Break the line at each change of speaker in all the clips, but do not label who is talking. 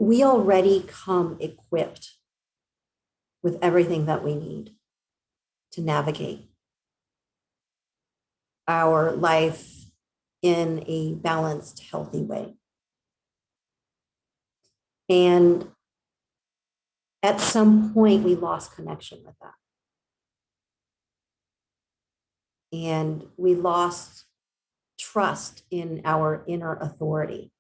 we already come equipped with everything that we need to navigate our life in a balanced, healthy way. And at some point, we lost connection with that. And we lost trust in our inner authority.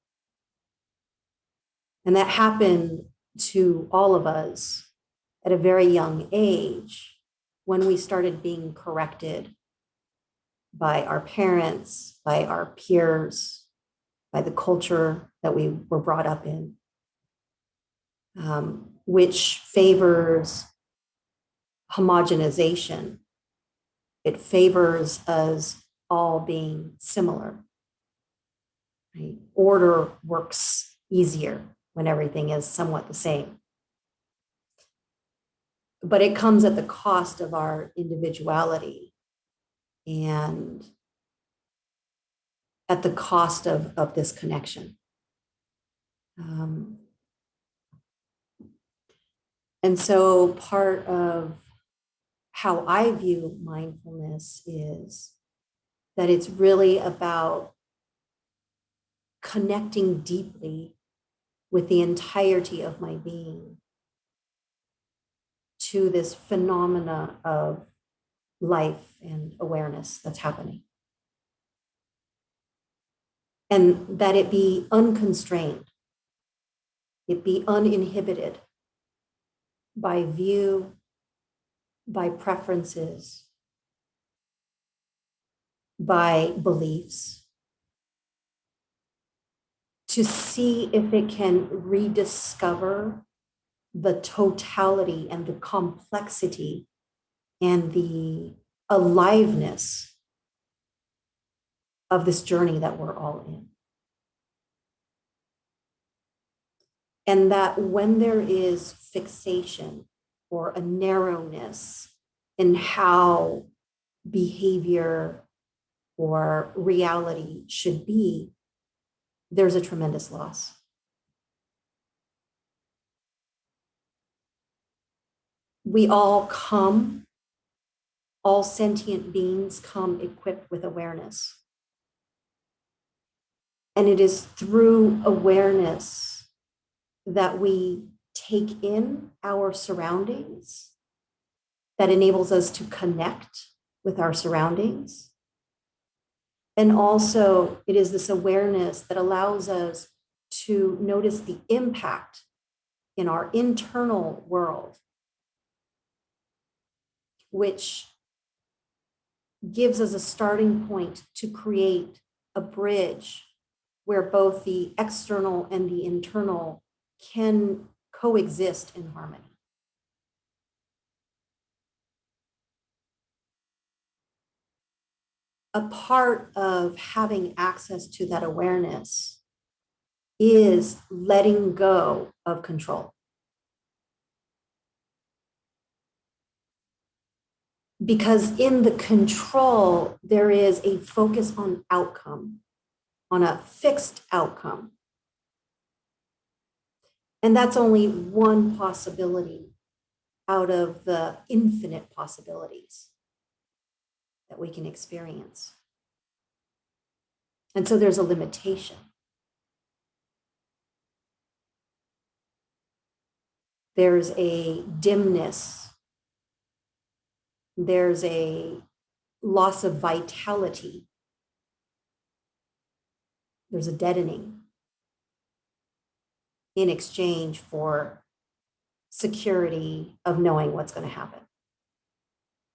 And that happened to all of us at a very young age when we started being corrected by our parents, by our peers, by the culture that we were brought up in, which favors homogenization. It favors us all being similar. Right? Order works easier when everything is somewhat the same. But it comes at the cost of our individuality and at the cost of this connection. And so part of how I view mindfulness is that it's really about connecting deeply with the entirety of my being to this phenomena of life and awareness that's happening. And that it be unconstrained, it be uninhibited by view, by preferences, by beliefs, to see if it can rediscover the totality and the complexity and the aliveness of this journey that we're all in. And that when there is fixation or a narrowness in how behavior or reality should be, there's a tremendous loss. We all sentient beings come equipped with awareness. And it is through awareness that we take in our surroundings that enables us to connect with our surroundings. And also, it is this awareness that allows us to notice the impact in our internal world, which gives us a starting point to create a bridge where both the external and the internal can coexist in harmony. A part of having access to that awareness is letting go of control. Because in the control, there is a focus on outcome, on a fixed outcome. And that's only one possibility out of the infinite possibilities that we can experience. And so there's a limitation. There's a dimness. There's a loss of vitality. There's a deadening in exchange for security of knowing what's going to happen,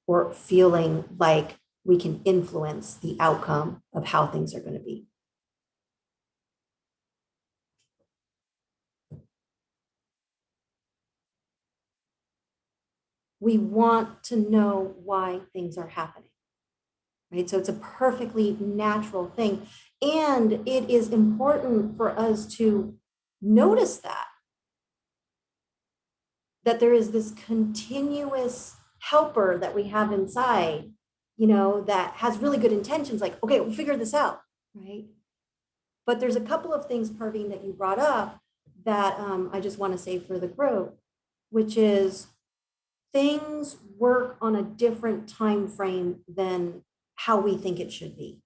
or feeling like we can influence the outcome of how things are going to be. We want to know why things are happening, right? So it's a perfectly natural thing. And it is important for us to notice that there is this continuous helper that we have inside, that has really good intentions, like, okay, we'll figure this out, right? But there's a couple of things, Parveen, that you brought up that I just want to say for the group, which is things work on a different time frame than how we think it should be.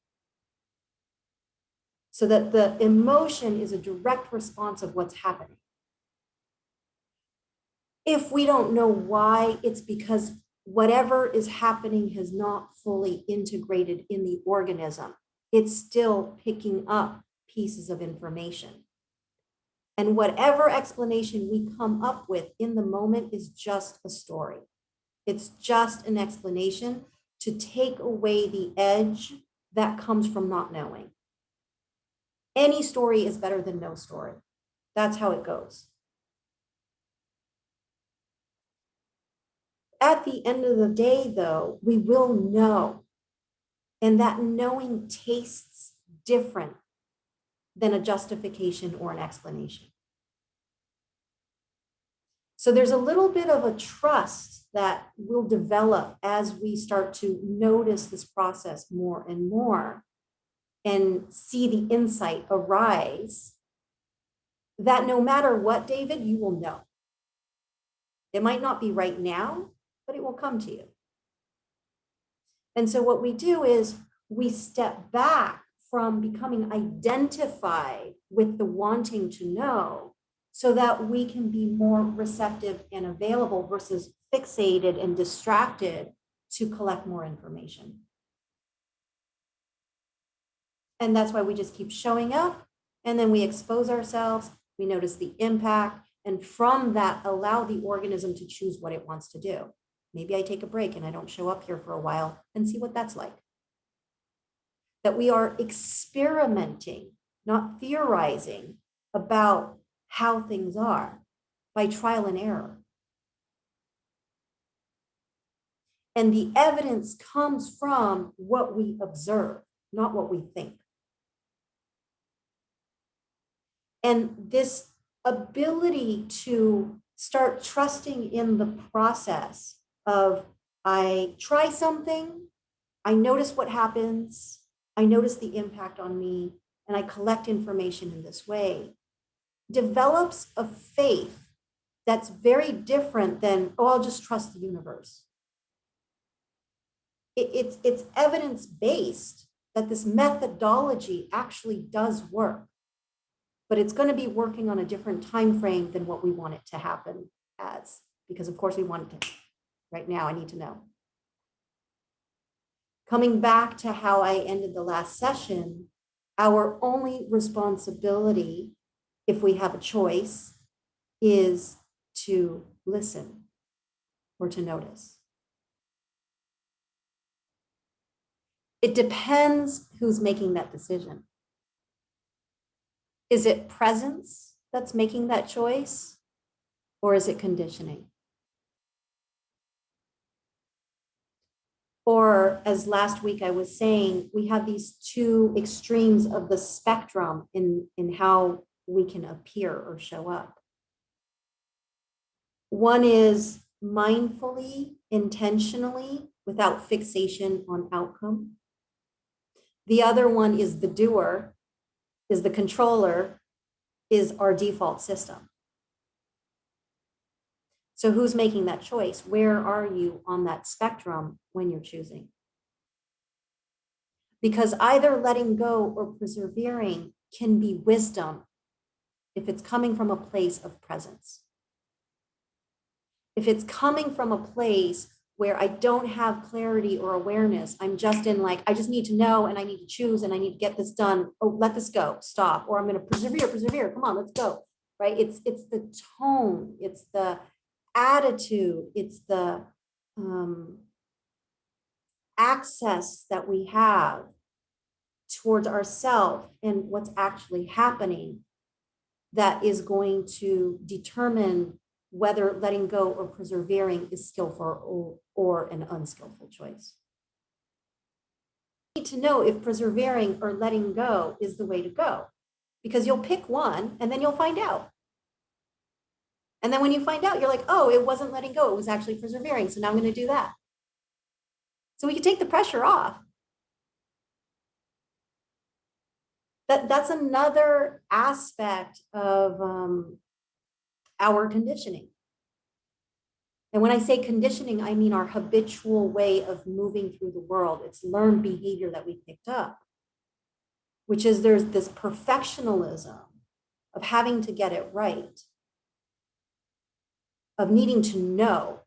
So that the emotion is a direct response of what's happening. If we don't know why, it's because whatever is happening has not fully integrated in the organism. It's still picking up pieces of information. And whatever explanation we come up with in the moment is just a story. It's just an explanation to take away the edge that comes from not knowing. Any story is better than no story. That's how it goes. At the end of the day, though, we will know. And that knowing tastes different than a justification or an explanation. So there's a little bit of a trust that will develop as we start to notice this process more and more and see the insight arise, that no matter what, David, you will know. It might not be right now, but it will come to you. And so what we do is we step back from becoming identified with the wanting to know so that we can be more receptive and available versus fixated and distracted to collect more information. And that's why we just keep showing up, and then we expose ourselves, we notice the impact, and from that, allow the organism to choose what it wants to do. Maybe I take a break and I don't show up here for a while and see what that's like. That we are experimenting, not theorizing about how things are by trial and error. And the evidence comes from what we observe, not what we think. And this ability to start trusting in the process of I try something, I notice what happens, I notice the impact on me, and I collect information in this way, develops a faith that's very different than, oh, I'll just trust the universe. It's evidence-based that this methodology actually does work, but it's going to be working on a different time frame than what we want it to happen as, because of course we want it to. Right now, I need to know. Coming back to how I ended the last session, our only responsibility, if we have a choice, is to listen or to notice. It depends who's making that decision. Is it presence that's making that choice, or is it conditioning? Or as last week I was saying, we have these two extremes of the spectrum in how we can appear or show up. One is mindfully, intentionally, without fixation on outcome. The other one is the doer, is the controller, is our default system. So who's making that choice? Where are you on that spectrum when you're choosing? Because either letting go or persevering can be wisdom if it's coming from a place of presence. If it's coming from a place where I don't have clarity or awareness, I'm just in like, I just need to know and I need to choose and I need to get this done. Oh, let this go, stop, or I'm going to persevere. Come on, let's go, right? It's the tone, it's the attitude, it's the access that we have towards ourselves and what's actually happening that is going to determine whether letting go or persevering is skillful or an unskillful choice. You need to know if persevering or letting go is the way to go, because you'll pick one and then you'll find out. And then when you find out, you're like, oh, it wasn't letting go, it was actually persevering. So now I'm going to do that. So we can take the pressure off. That's another aspect of our conditioning. And when I say conditioning, I mean our habitual way of moving through the world. It's learned behavior that we picked up, which is there's this perfectionism of having to get it right, of needing to know.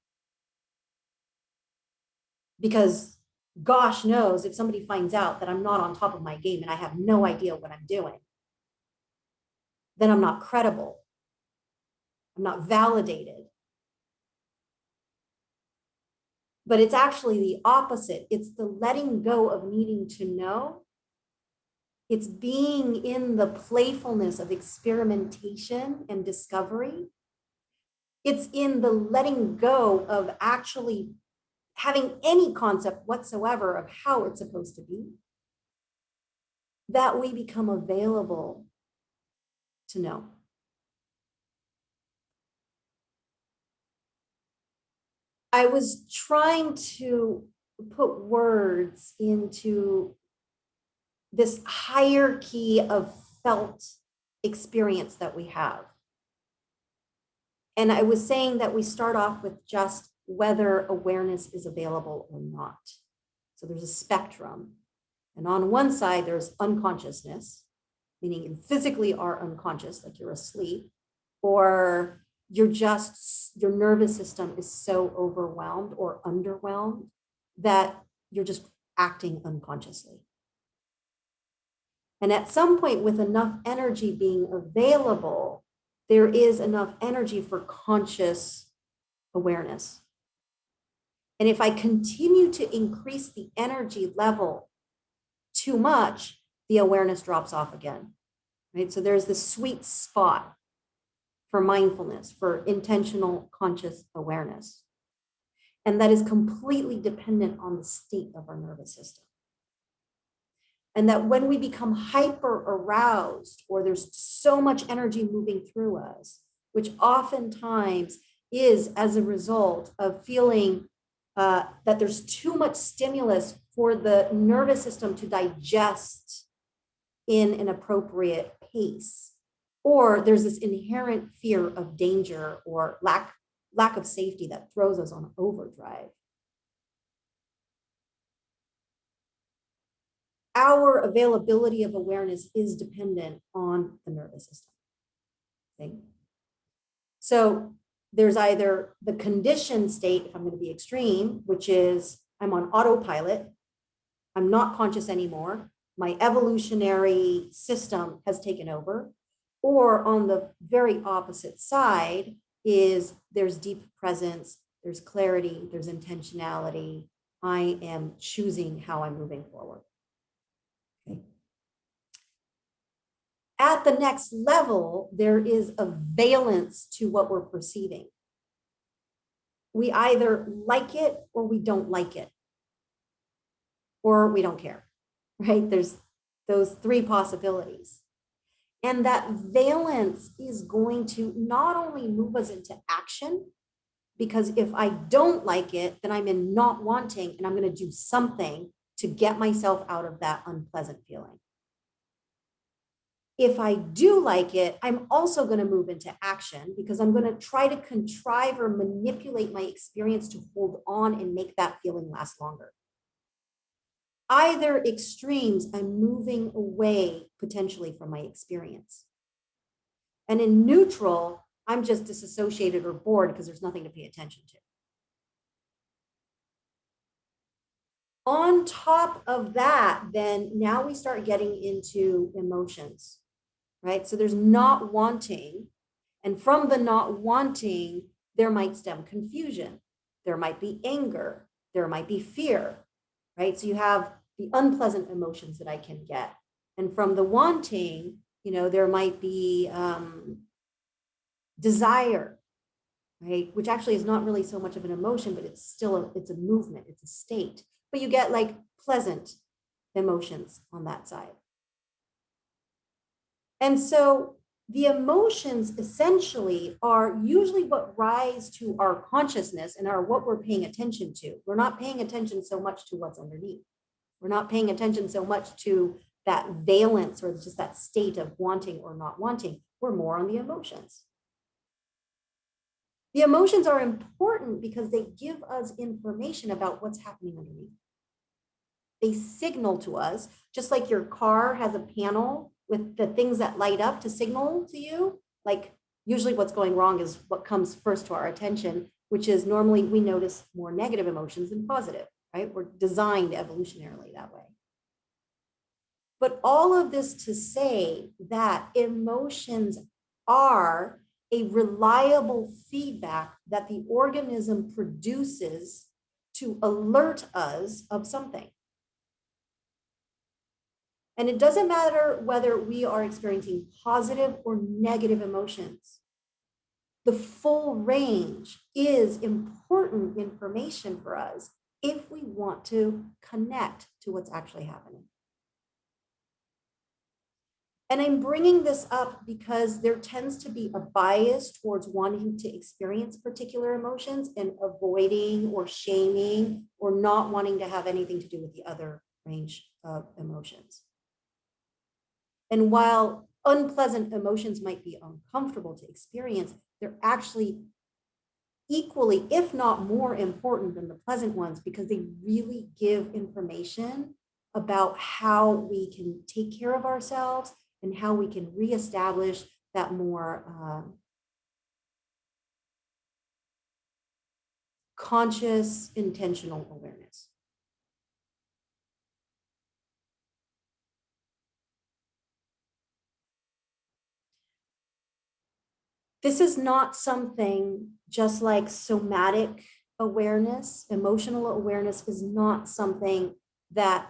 Because gosh knows if somebody finds out that I'm not on top of my game and I have no idea what I'm doing, then I'm not credible. I'm not validated. But it's actually the opposite. It's the letting go of needing to know. It's being in the playfulness of experimentation and discovery. It's in the letting go of actually having any concept whatsoever of how it's supposed to be, that we become available to know. I was trying to put words into this hierarchy of felt experience that we have. And I was saying that we start off with just whether awareness is available or not. So there's a spectrum. And on one side, there's unconsciousness, meaning you physically are unconscious, like you're asleep, or you're just, your nervous system is so overwhelmed or underwhelmed that you're just acting unconsciously. And at some point, with enough energy being available, there is enough energy for conscious awareness. And if I continue to increase the energy level too much, the awareness drops off again, right? So there's this sweet spot for mindfulness, for intentional conscious awareness. And that is completely dependent on the state of our nervous system. And that when we become hyper aroused, or there's so much energy moving through us, which oftentimes is as a result of feeling that there's too much stimulus for the nervous system to digest in an appropriate pace, or there's this inherent fear of danger or lack of safety that throws us on overdrive. Our availability of awareness is dependent on the nervous system. Okay? So there's either the conditioned state, if I'm going to be extreme, which is I'm on autopilot, I'm not conscious anymore, my evolutionary system has taken over, or on the very opposite side is there's deep presence, there's clarity, there's intentionality, I am choosing how I'm moving forward. Okay. At the next level, there is a valence to what we're perceiving. We either like it or we don't like it, or we don't care, right? There's those three possibilities. And that valence is going to not only move us into action, because if I don't like it, then I'm in not wanting, and I'm going to do something to get myself out of that unpleasant feeling. If I do like it, I'm also going to move into action because I'm going to try to contrive or manipulate my experience to hold on and make that feeling last longer. Either extremes, I'm moving away potentially from my experience. And in neutral, I'm just disassociated or bored because there's nothing to pay attention to. On top of that, then now we start getting into emotions, right? So there's not wanting. And from the not wanting, there might stem confusion. There might be anger. There might be fear, right? So you have the unpleasant emotions that I can get. And from the wanting, there might be desire, right? Which actually is not really so much of an emotion, but it's still it's a movement, it's a state. But you get like pleasant emotions on that side. And so the emotions essentially are usually what rise to our consciousness and are what we're paying attention to. We're not paying attention so much to what's underneath. We're not paying attention so much to that valence or just that state of wanting or not wanting. We're more on the emotions. The emotions are important because they give us information about what's happening underneath. They signal to us, just like your car has a panel with the things that light up to signal to you. Like usually what's going wrong is what comes first to our attention, which is normally we notice more negative emotions than positive, right? We're designed evolutionarily that way. But all of this to say that emotions are a reliable feedback that the organism produces to alert us of something. And it doesn't matter whether we are experiencing positive or negative emotions. The full range is important information for us if we want to connect to what's actually happening. And I'm bringing this up because there tends to be a bias towards wanting to experience particular emotions and avoiding or shaming or not wanting to have anything to do with the other range of emotions. And while unpleasant emotions might be uncomfortable to experience, they're actually equally, if not more important than the pleasant ones, because they really give information about how we can take care of ourselves and how we can reestablish that more conscious, intentional awareness. This is not something just like somatic awareness, emotional awareness is not something that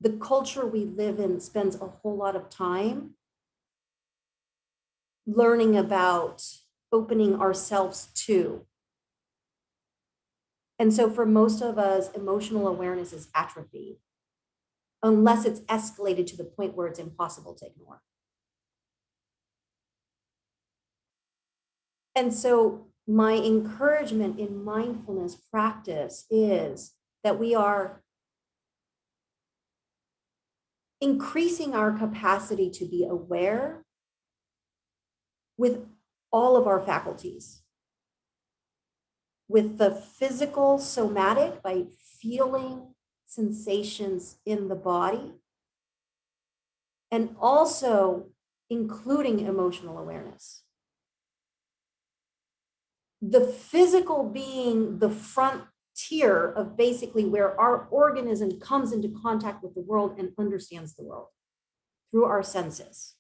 the culture we live in spends a whole lot of time learning about, opening ourselves to. And so for most of us, emotional awareness is atrophy, unless it's escalated to the point where it's impossible to ignore. And so my encouragement in mindfulness practice is that we are increasing our capacity to be aware with all of our faculties, with the physical somatic by feeling sensations in the body, and also including emotional awareness. The physical being the frontier of basically where our organism comes into contact with the world and understands the world through our senses.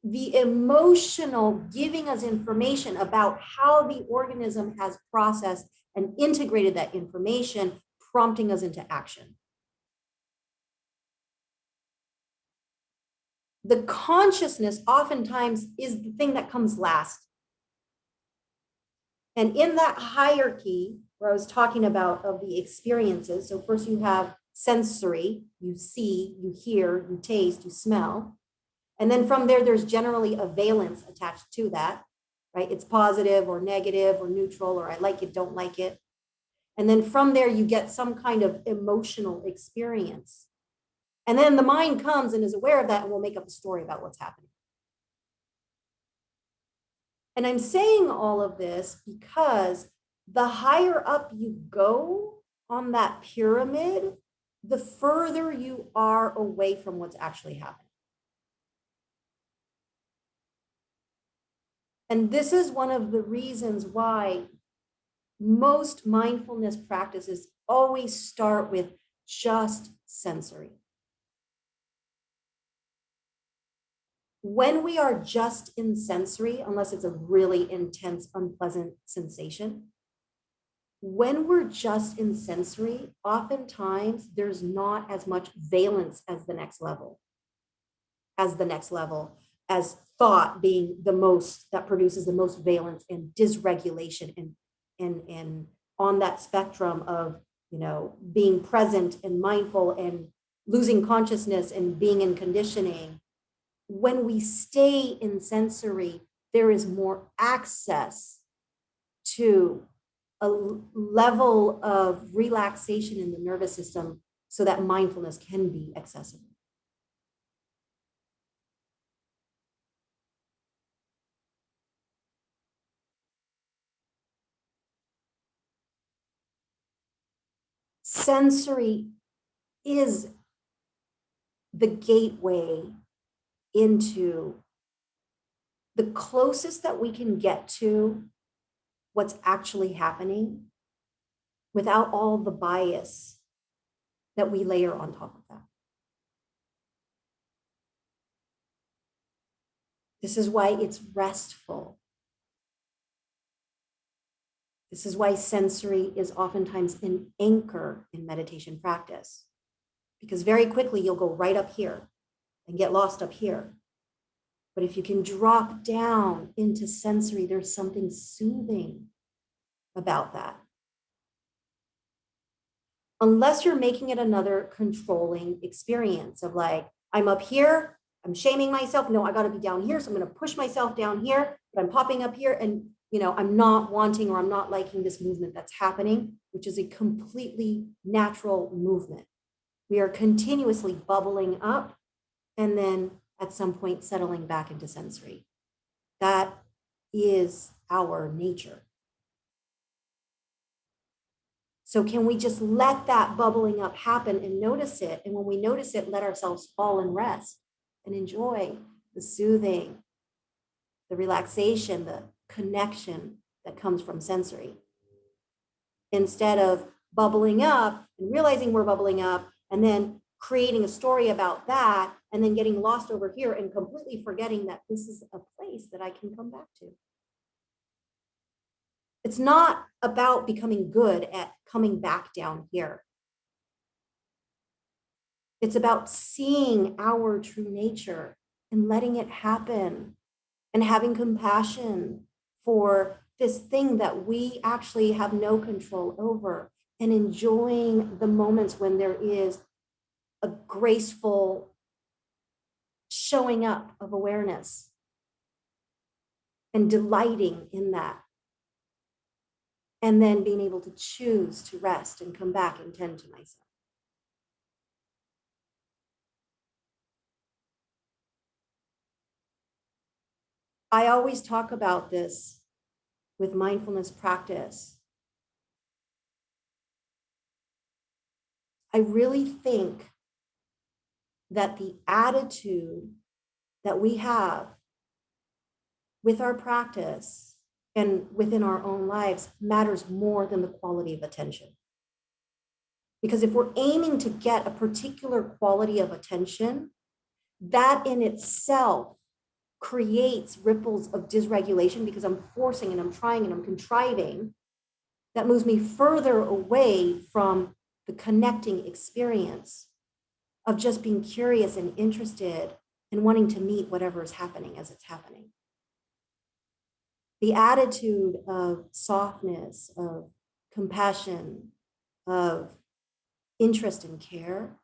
The emotional giving us information about how the organism has processed and integrated that information, prompting us into action. The consciousness oftentimes is the thing that comes last. And in that hierarchy, where I was talking about of the experiences, so first you have sensory, you see, you hear, you taste, you smell. And then from there, there's generally a valence attached to that, right? It's positive or negative or neutral, or I like it, don't like it. And then from there, you get some kind of emotional experience. And then the mind comes and is aware of that and will make up a story about what's happening. And I'm saying all of this because the higher up you go on that pyramid, the further you are away from what's actually happening. And this is one of the reasons why most mindfulness practices always start with just sensory. When we are just in sensory, unless it's a really intense, unpleasant sensation, when we're just in sensory, oftentimes there's not as much valence as the next level, as thought being the most that produces the most valence and dysregulation and on that spectrum of, you know, being present and mindful and losing consciousness and being in conditioning. When we stay in sensory, there is more access to a level of relaxation in the nervous system so that mindfulness can be accessible. sensory is the gateway into the closest that we can get to what's actually happening without all the bias that we layer on top of that. This is why it's restful. This is why sensory is oftentimes an anchor in meditation practice, because very quickly you'll go right up here and get lost up here. But if you can drop down into sensory, there's something soothing about that. Unless you're making it another controlling experience of like, I'm up here, I'm shaming myself. No, I got to be down here. So I'm going to push myself down here, but I'm popping up here and, I'm not wanting or I'm not liking this movement that's happening, which is a completely natural movement. We are continuously bubbling up and then at some point settling back into sensory. That is our nature. So can we just let that bubbling up happen and notice it? And when we notice it, let ourselves fall and rest and enjoy the soothing, the relaxation, the connection that comes from sensory. Instead of bubbling up and realizing we're bubbling up and then creating a story about that and then getting lost over here and completely forgetting that this is a place that I can come back to. It's not about becoming good at coming back down here. It's about seeing our true nature and letting it happen and having compassion for this thing that we actually have no control over and enjoying the moments when there is a graceful showing up of awareness and delighting in that. And then being able to choose to rest and come back and tend to myself. I always talk about this with mindfulness practice. I really think that the attitude that we have with our practice and within our own lives matters more than the quality of attention. Because if we're aiming to get a particular quality of attention, that in itself creates ripples of dysregulation because I'm forcing and I'm trying and I'm contriving. That moves me further away from the connecting experience of just being curious and interested and wanting to meet whatever is happening as it's happening. The attitude of softness, of compassion, of interest and care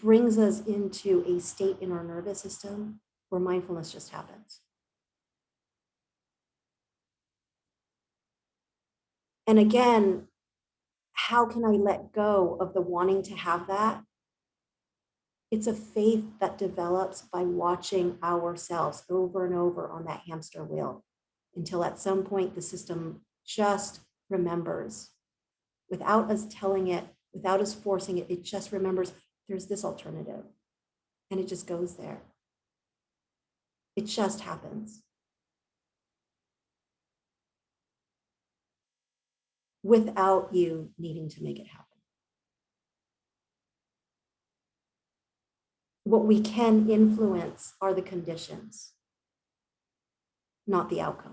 brings us into a state in our nervous system where mindfulness just happens. And again, how can I let go of the wanting to have that? It's a faith that develops by watching ourselves over and over on that hamster wheel until at some point the system just remembers without us telling it, without us forcing it. It just remembers there's this alternative and it just goes there. It just happens. Without you needing to make it happen. What we can influence are the conditions, not the outcome.